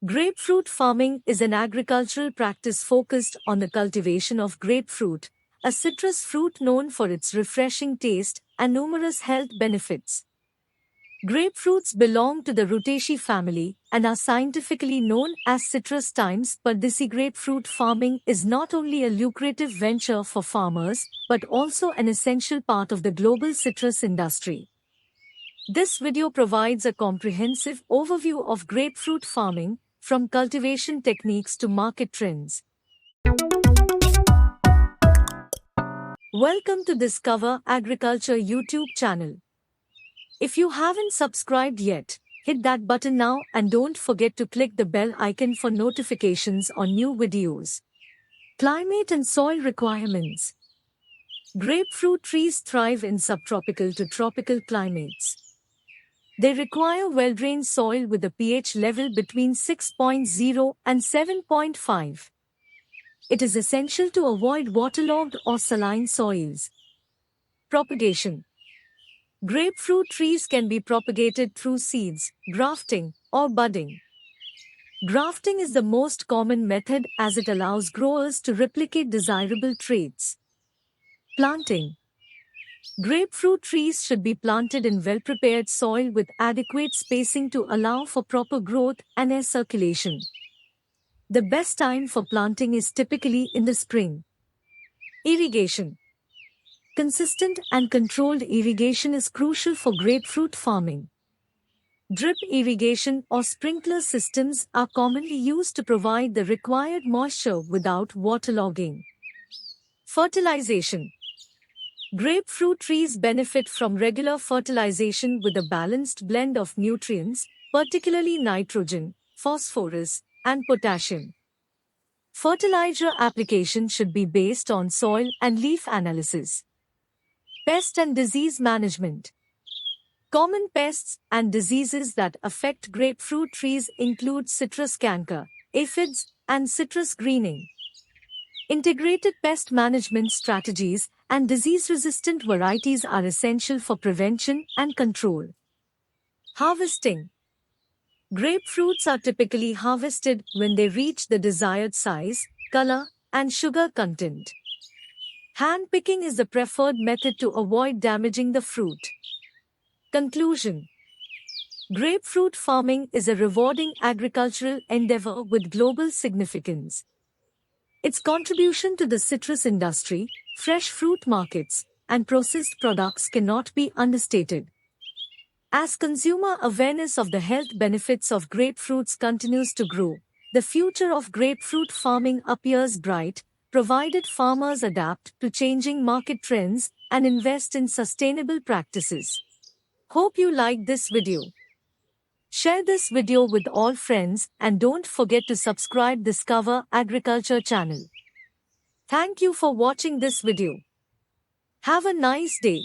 Grapefruit farming is an agricultural practice focused on the cultivation of grapefruit, a citrus fruit known for its refreshing taste and numerous health benefits. Grapefruits belong to the Rutaceae family and are scientifically known as citrus times, but this grapefruit farming is not only a lucrative venture for farmers but also an essential part of the global citrus industry. This video provides a comprehensive overview of grapefruit farming, from cultivation techniques to market trends. Welcome to Discover Agriculture YouTube channel. If you haven't subscribed yet, hit that button now and don't forget to click the bell icon for notifications on new videos. Climate and soil requirements. Grapefruit trees thrive in subtropical to tropical climates. They require well-drained soil with a pH level between 6.0 and 7.5. It is essential to avoid waterlogged or saline soils. Propagation. Grapefruit trees can be propagated through seeds, grafting, or budding. Grafting is the most common method as it allows growers to replicate desirable traits. Planting. Grapefruit trees should be planted in well-prepared soil with adequate spacing to allow for proper growth and air circulation. The best time for planting is typically in the spring. Irrigation. Consistent and controlled irrigation is crucial for grapefruit farming. Drip irrigation or sprinkler systems are commonly used to provide the required moisture without waterlogging. Fertilization. Grapefruit trees benefit from regular fertilization with a balanced blend of nutrients, particularly nitrogen, phosphorus, and potassium. Fertilizer application should be based on soil and leaf analysis. Pest and disease management. Common pests and diseases that affect grapefruit trees include citrus canker, aphids, and citrus greening. Integrated pest management strategies and disease-resistant varieties are essential for prevention and control. Harvesting. Grapefruits are typically harvested when they reach the desired size, color, and sugar content. Hand-picking is the preferred method to avoid damaging the fruit. Conclusion. Grapefruit farming is a rewarding agricultural endeavor with global significance. Its contribution to the citrus industry, fresh fruit markets, and processed products cannot be understated. As consumer awareness of the health benefits of grapefruits continues to grow, the future of grapefruit farming appears bright, provided farmers adapt to changing market trends and invest in sustainable practices. Hope you liked this video. Share this video with all friends and don't forget to subscribe Discover Agriculture channel. Thank you for watching this video. Have a nice day.